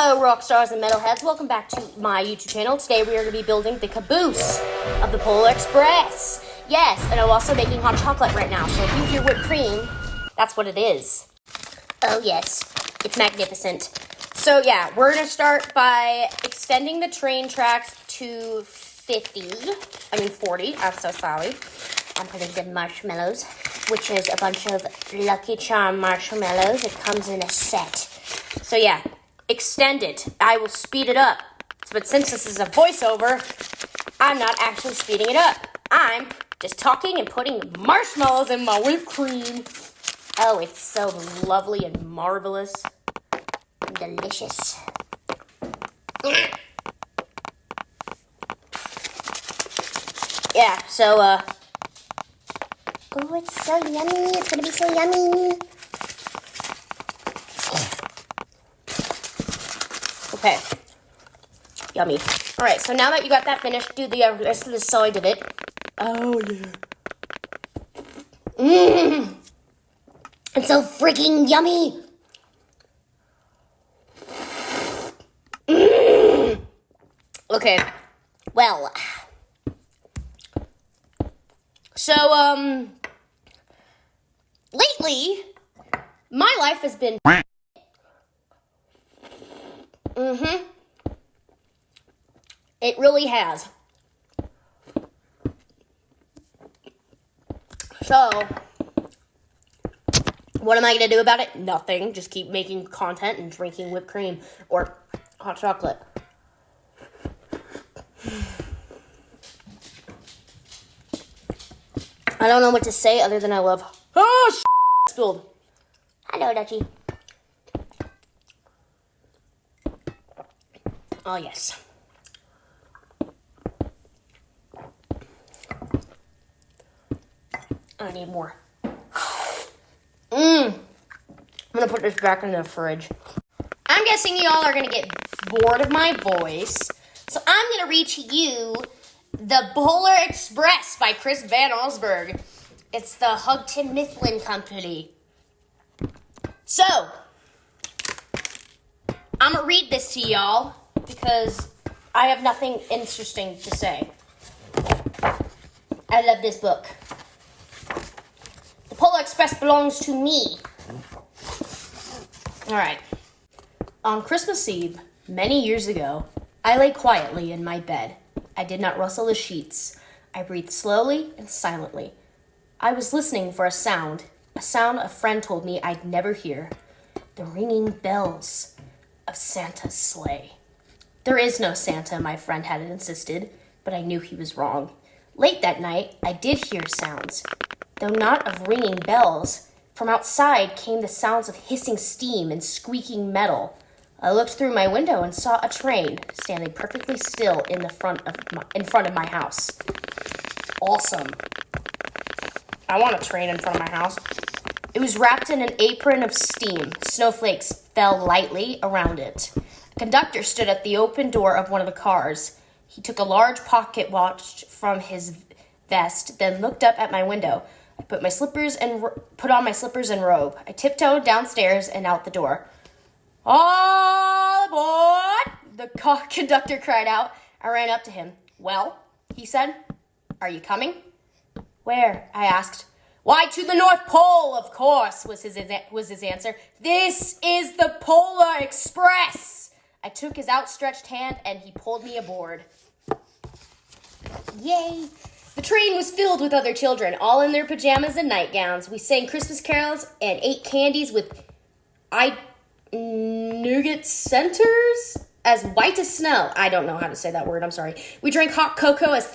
Hello, rock stars and metalheads. Welcome back to my YouTube channel. Today we are going to be building the caboose of the Polar Express. Yes, and I'm also making hot chocolate right now. So if you hear whipped cream, that's what it is. Oh yes, it's magnificent. So yeah, we're going to start by extending the train tracks to 40. I'm so sorry. I'm putting the marshmallows, which is a bunch of Lucky Charm marshmallows. It comes in a set. So yeah, extend it. I will speed it up. But since this is a voiceover, I'm not actually speeding it up. I'm just talking and putting marshmallows in my whipped cream. Oh, it's so lovely and marvelous and delicious. Yeah, so, oh, it's so yummy. It's gonna be so yummy. Okay. Yummy. All right, so now that you got that finished, do the rest of the side of it. Oh, yeah. Mmm. It's so freaking yummy. Mmm. Okay. Well. So, lately, my life has been... It really has. So, what am I going to do about it? Nothing. Just keep making content and drinking whipped cream or hot chocolate. I don't know what to say other than I love... Oh, spilled. Hello, Dutchie. Oh, yes. I need more. I'm going to put this back in the fridge. I'm guessing y'all are going to get bored of my voice. So I'm going to read to you The Polar Express by Chris Van Allsburg. It's the Houghton Mifflin Company. So, I'm going to read this to y'all because I have nothing interesting to say. I love this book. The Polar Express belongs to me. Alright. On Christmas Eve, many years ago, I lay quietly in my bed. I did not rustle the sheets. I breathed slowly and silently. I was listening for a sound a friend told me I'd never hear. The ringing bells of Santa's sleigh. There is no Santa, my friend had insisted, but I knew he was wrong. Late that night, I did hear sounds. Though not of ringing bells, from outside came the sounds of hissing steam and squeaking metal. I looked through my window and saw a train standing perfectly still in front of my house. Awesome. I want a train in front of my house. It was wrapped in an apron of steam. Snowflakes fell lightly around it. A conductor stood at the open door of one of the cars. He took a large pocket watch from his vest, then looked up at my window. I put on my slippers and robe. I tiptoed downstairs and out the door. All aboard! The conductor cried out. I ran up to him. Well, he said, are you coming? Where? I asked. Why, to the North Pole, of course, was his answer. This is the Polar Express. I took his outstretched hand and he pulled me aboard. Yay! The train was filled with other children, all in their pajamas and nightgowns. We sang Christmas carols and ate candies with nougat centers as white as snow. I don't know how to say that word, I'm sorry. We drank hot cocoa as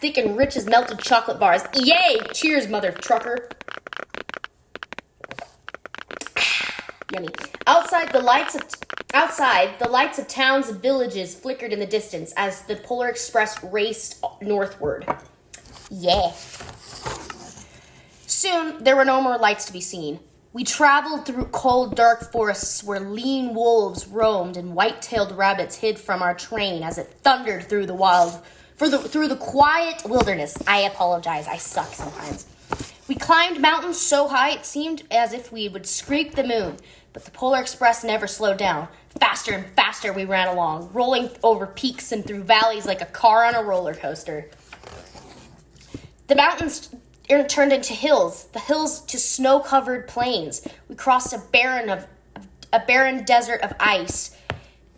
thick and rich as melted chocolate bars. Yay! Cheers, mother trucker. Yummy. Outside, the lights of towns and villages flickered in the distance as the Polar Express raced northward. Yeah. Soon, there were no more lights to be seen. We traveled through cold, dark forests where lean wolves roamed and white-tailed rabbits hid from our train as it thundered through the quiet wilderness. I apologize, I suck sometimes. We climbed mountains so high it seemed as if we would scrape the moon. But the Polar Express never slowed down. Faster and faster we ran along, rolling over peaks and through valleys like a car on a roller coaster. The mountains turned into hills, the hills to snow-covered plains. We crossed a barren desert of ice.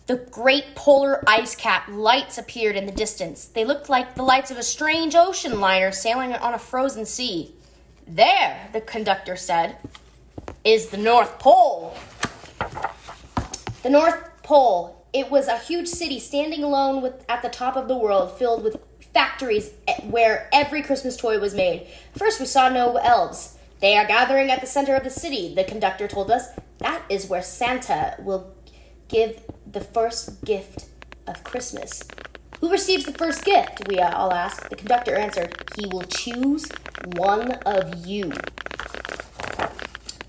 The great polar ice cap lights appeared in the distance. They looked like the lights of a strange ocean liner sailing on a frozen sea. There, the conductor said, is the North Pole. The North Pole. It was a huge city standing alone at the top of the world, filled with factories where every Christmas toy was made. First, we saw no elves. They are gathering at the center of the city, the conductor told us. That is where Santa will give the first gift of Christmas. Who receives the first gift? We all asked. The conductor answered, he will choose one of you.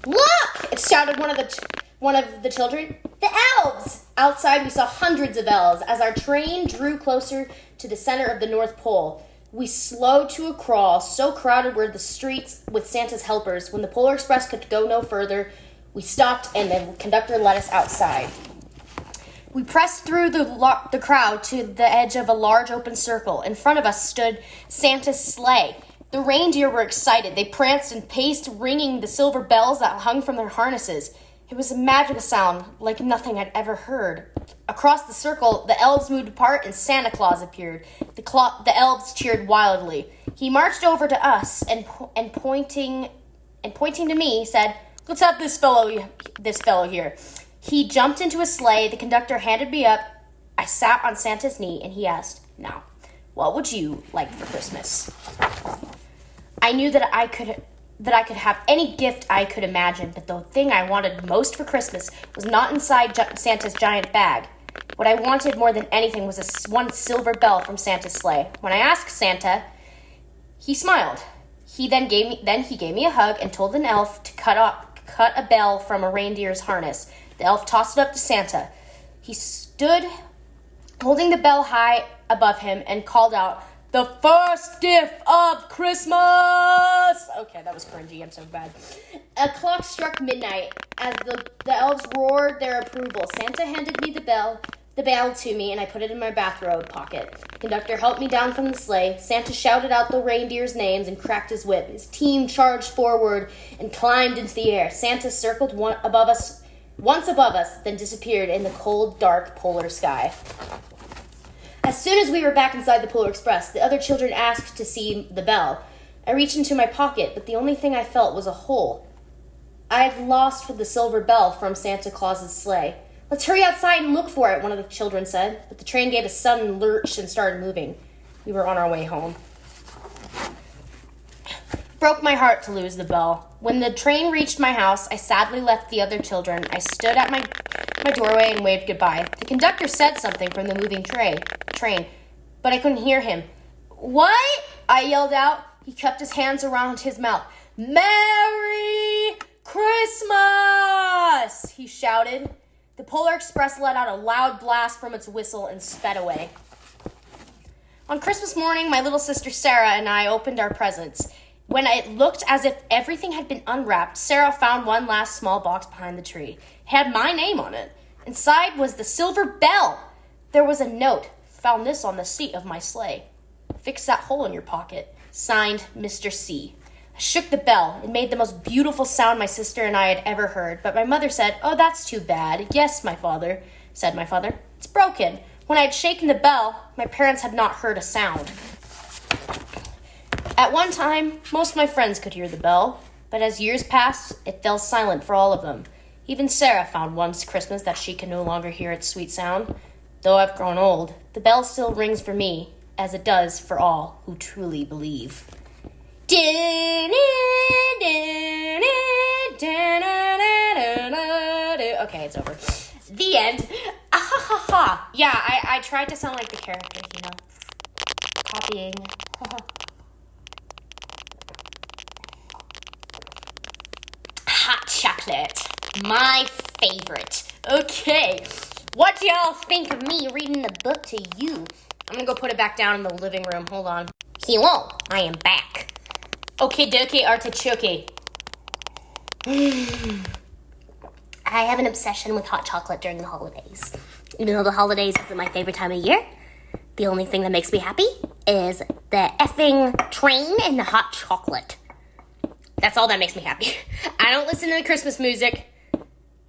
Look! It shouted one of the children. The elves! Outside, we saw hundreds of elves. As our train drew closer to the center of the North Pole, we slowed to a crawl. So crowded were the streets with Santa's helpers. When the Polar Express could go no further, we stopped and the conductor let us outside. We pressed through the crowd to the edge of a large open circle. In front of us stood Santa's sleigh. The reindeer were excited. They pranced and paced, ringing the silver bells that hung from their harnesses. It was a magical sound, like nothing I'd ever heard. Across the circle, the elves moved apart and Santa Claus appeared. The elves cheered wildly. He marched over to us and pointing to me, said, "Let's have this fellow here." He jumped into his sleigh. The conductor handed me up. I sat on Santa's knee, and he asked, "Now, what would you like for Christmas?" I knew that I could have any gift I could imagine, but the thing I wanted most for Christmas was not inside Santa's giant bag. What I wanted more than anything was one silver bell from Santa's sleigh. When I asked Santa, he smiled. He gave me a hug and told an elf to cut a bell from a reindeer's harness. The elf tossed it up to Santa. He stood holding the bell high above him and called out, "The first gift of Christmas!" Okay, that was cringy. I'm so bad. A clock struck midnight. As the elves roared their approval, Santa handed me the bell to me, and I put it in my bathrobe pocket. The conductor helped me down from the sleigh. Santa shouted out the reindeers' names and cracked his whip. His team charged forward and climbed into the air. Santa circled once above us, then disappeared in the cold, dark polar sky. As soon as we were back inside the Polar Express, the other children asked to see the bell. I reached into my pocket, but the only thing I felt was a hole. I had lost the silver bell from Santa Claus's sleigh. "Let's hurry outside and look for it," one of the children said. But the train gave a sudden lurch and started moving. We were on our way home. Broke my heart to lose the bell. When the train reached my house, I sadly left the other children. I stood at my doorway and waved goodbye. The conductor said something from the moving train, but I couldn't hear him. "What?" I yelled out. He kept his hands around his mouth. "Merry Christmas!" he shouted. The Polar Express let out a loud blast from its whistle and sped away. On Christmas morning, my little sister Sarah and I opened our presents. When it looked as if everything had been unwrapped, Sarah found one last small box behind the tree. It had my name on it. Inside was the silver bell. There was a note. "Found this on the seat of my sleigh. Fix that hole in your pocket. Signed, Mr. C." I shook the bell. It made the most beautiful sound my sister and I had ever heard, but my mother said, "Oh, that's too bad." "Yes, said my father. "It's broken." When I had shaken the bell, my parents had not heard a sound. At one time, most of my friends could hear the bell, but as years passed, it fell silent for all of them. Even Sarah found one Christmas that she can no longer hear its sweet sound. Though I've grown old, the bell still rings for me, as it does for all who truly believe. Okay, it's over. The end. Yeah, I tried to sound like the characters, Copying. Hot chocolate. My favorite. Okay. What do y'all think of me reading the book to you? I'm gonna go put it back down in the living room. Hold on. Hello, I am back. Okay, dokie, artichoke. I have an obsession with hot chocolate during the holidays. Even though the holidays isn't my favorite time of year, the only thing that makes me happy is the effing train and the hot chocolate. That's all that makes me happy. I don't listen to the Christmas music.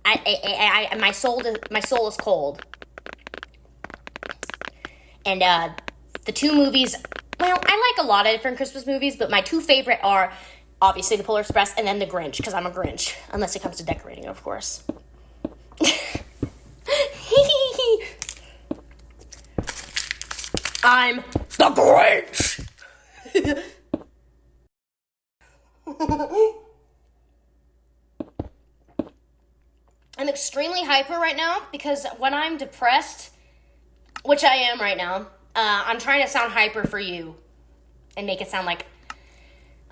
My soul is cold. And the two movies, well, I like a lot of different Christmas movies, but my two favorite are obviously The Polar Express and then The Grinch, because I'm a Grinch, unless it comes to decorating, of course. I'm the Grinch! I'm extremely hyper right now because when I'm depressed, which I am right now, I'm trying to sound hyper for you and make it sound like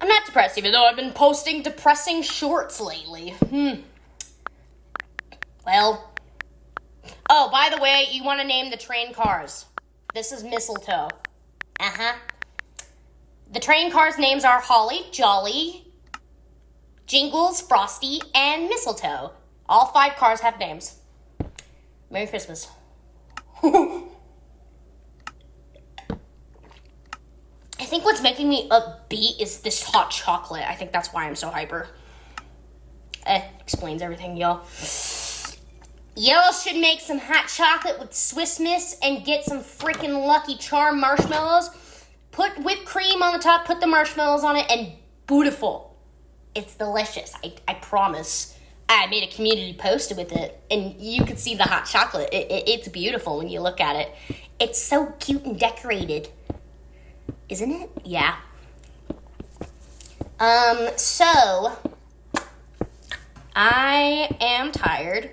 I'm not depressed, even though I've been posting depressing shorts lately. Well, oh, by the way, you want to name the train cars. This is Mistletoe. The train cars' names are Holly, Jolly, Jingles, Frosty, and Mistletoe. All 5 cars have names. Merry Christmas. I think what's making me upbeat is this hot chocolate. I think that's why I'm so hyper. Explains everything, y'all. Y'all should make some hot chocolate with Swiss Miss and get some freaking Lucky Charm marshmallows. Put whipped cream on the top, put the marshmallows on it, and beautiful. It's delicious, I promise. I made a community post with it, and you can see the hot chocolate. It's beautiful when you look at it. It's so cute and decorated. Isn't it? Yeah. So, I am tired.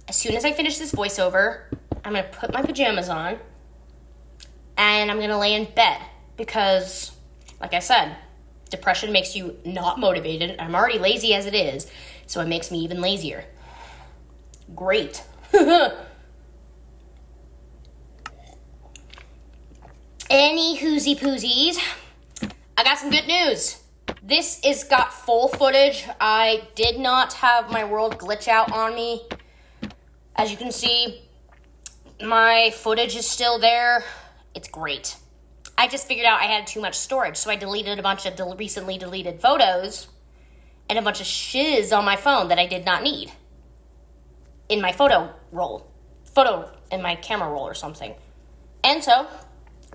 As soon as I finish this voiceover, I'm going to put my pajamas on, and I'm going to lay in bed, because, like I said, depression makes you not motivated. I'm already lazy as it is, so it makes me even lazier. Great. Any hoozy poozies, I got some good news. This is got full footage. I did not have my world glitch out on me. As you can see, my footage is still there. It's great. I just figured out I had too much storage, so I deleted a bunch of recently deleted photos and a bunch of shiz on my phone that I did not need in my in my camera roll or something. And so,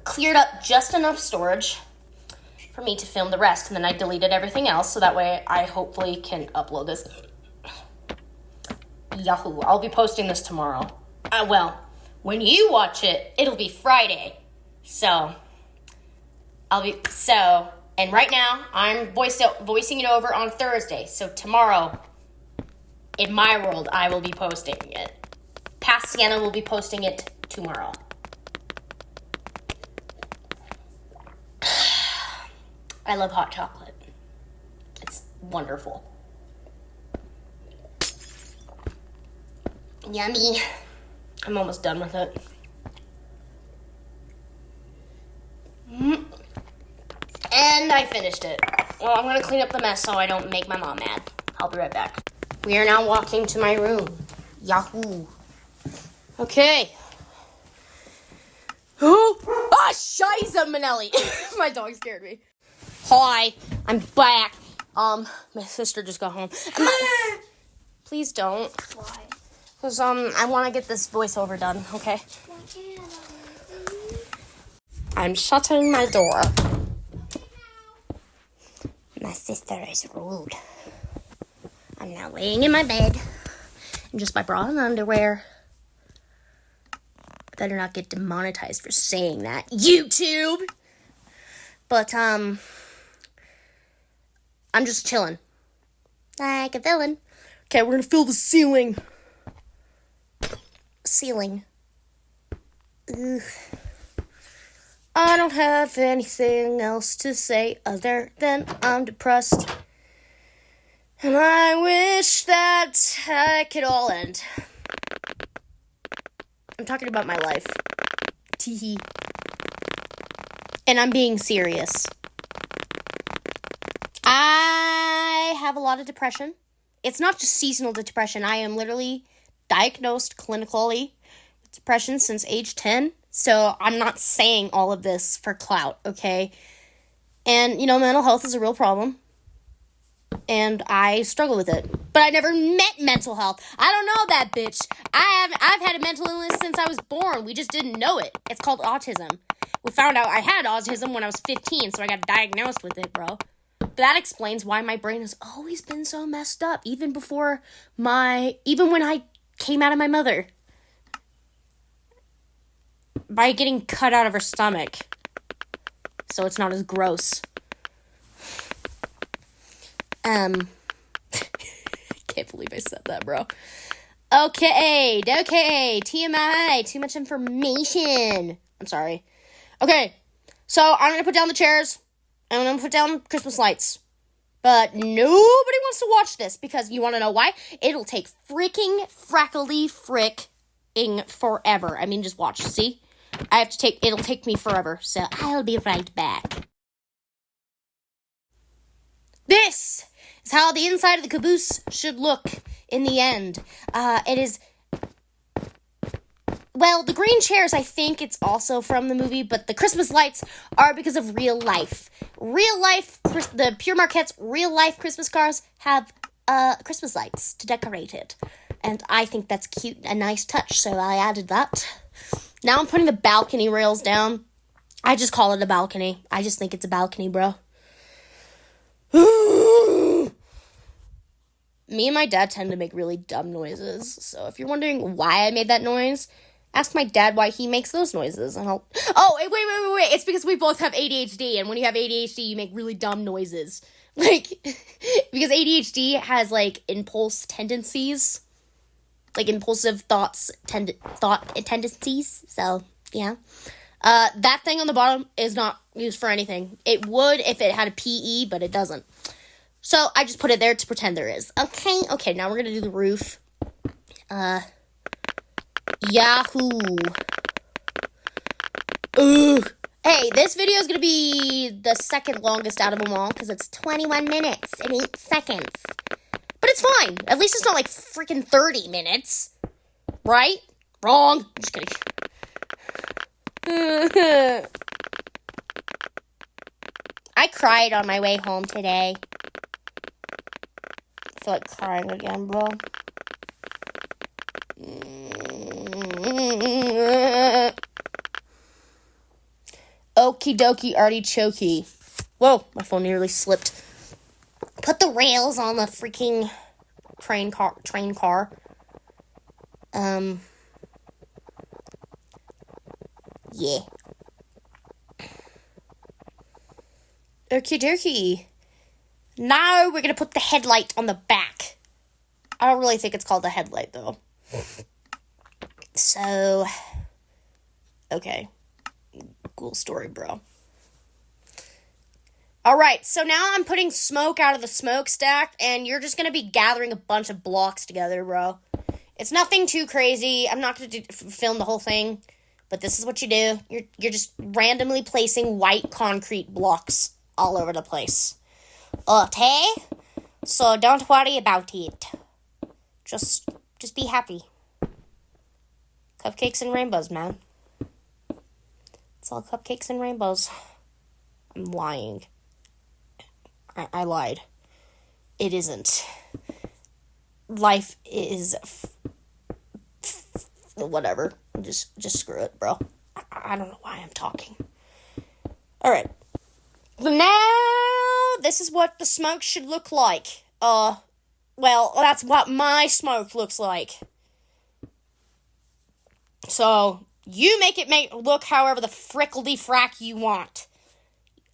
cleared up just enough storage for me to film the rest, and then I deleted everything else, so that way I hopefully can upload this. Yahoo! I'll be posting this tomorrow. Well, when you watch it, it'll be Friday. So, and right now, I'm voicing it over on Thursday. So tomorrow, in my world, I will be posting it. Past Sienna will be posting it tomorrow. I love hot chocolate. It's wonderful. Yummy. I'm almost done with it. And I finished it. Well, I'm going to clean up the mess so I don't make my mom mad. I'll be right back. We are now walking to my room. Yahoo. Okay. Ah, Shiza Manelli. My dog scared me. Hi, I'm back. My sister just got home. Please don't. Why? Because, I want to get this voiceover done, okay? I'm shutting my door. My sister is rude. I'm now laying in my bed in just my bra and underwear. Better not get demonetized for saying that. YouTube! But, I'm just chilling. Like a villain. Okay, we're gonna fill the ceiling. Ugh. I don't have anything else to say other than I'm depressed. And I wish that it could all end. I'm talking about my life. Teehee. And I'm being serious. I have a lot of depression. It's not just seasonal depression. I am literally diagnosed clinically with depression since age 10. So I'm not saying all of this for clout, okay? And, mental health is a real problem. And I struggle with it. But I never met mental health. I don't know that bitch. I've had a mental illness since I was born. We just didn't know it. It's called autism. We found out I had autism when I was 15, so I got diagnosed with it, bro. But that explains why my brain has always been so messed up, even when I came out of my mother. By getting cut out of her stomach. So it's not as gross. Can't believe I said that, bro. Okay, TMI, too much information. I'm sorry. Okay, so I'm gonna put down the chairs. I'm gonna put down Christmas lights. But nobody wants to watch this because you wanna know why? It'll take freaking fricking forever. I mean, just watch, see? It'll take me forever, so I'll be right back. This is how the inside of the caboose should look in the end. It is... Well, the green chairs, I think it's also from the movie, but the Christmas lights are because of real life. The Pure Marquette's real-life Christmas cars have Christmas lights to decorate it. And I think that's cute, a nice touch, so I added that. Now I'm putting the balcony rails down. I just call it a balcony. I just think it's a balcony, bro. Me and my dad tend to make really dumb noises. So if you're wondering why I made that noise, ask my dad why he makes those noises. And I'll... Oh, wait. It's because we both have ADHD. And when you have ADHD, you make really dumb noises. Because ADHD has, impulse tendencies. Impulsive thought tendencies. So, yeah. That thing on the bottom is not used for anything. It would if it had a PE, but it doesn't. So, I just put it there to pretend there is. Okay, now we're gonna do the roof. Yahoo! Ugh. Hey, this video is gonna be the second longest out of them all, because it's 21 minutes and 8 seconds. But it's fine. At least it's not freaking 30 minutes. Right? Wrong. I'm just kidding. I cried on my way home today. I feel like crying again, bro. Okie dokie artichoke. Whoa, my phone nearly slipped. Put the rails on the freaking train car. Yeah. Okie dokie. Now we're gonna put the headlight on the back. I don't really think it's called a headlight, though. So, okay. Cool story, bro. Alright, so now I'm putting smoke out of the smokestack, and you're just gonna be gathering a bunch of blocks together, bro. It's nothing too crazy. I'm not gonna film the whole thing, but this is what you do. You're just randomly placing white concrete blocks all over the place. Okay? So don't worry about it. Just be happy. Cupcakes and rainbows, man. It's all cupcakes and rainbows. I'm lying. I lied. It isn't. Life is... whatever. Just screw it, bro. I don't know why I'm talking. Alright. Now, this is what the smoke should look like. Well, that's what my smoke looks like. So, you make it look however the frickledy-frack you want.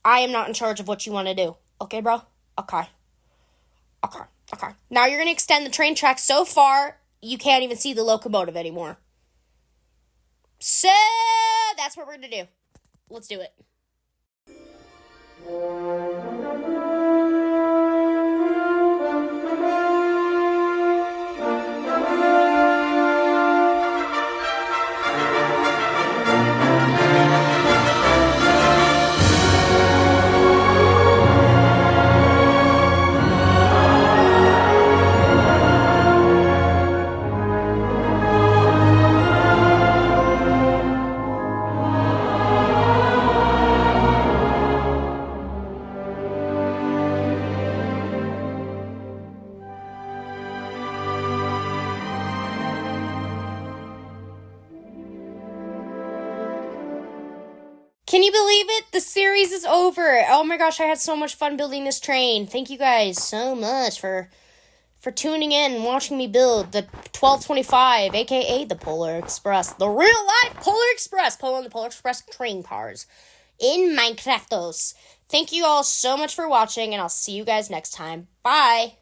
I am not in charge of what you want to do. Okay, bro? Okay. Now you're going to extend the train track so far, you can't even see the locomotive anymore. So, that's what we're going to do. Let's do it. Can you believe it? The series is over. Oh my gosh, I had so much fun building this train. Thank you guys so much for tuning in and watching me build the 1225, aka the Polar Express. The real life Polar Express. The Polar Express train cars in Minecraftos. Thank you all so much for watching, and I'll see you guys next time. Bye!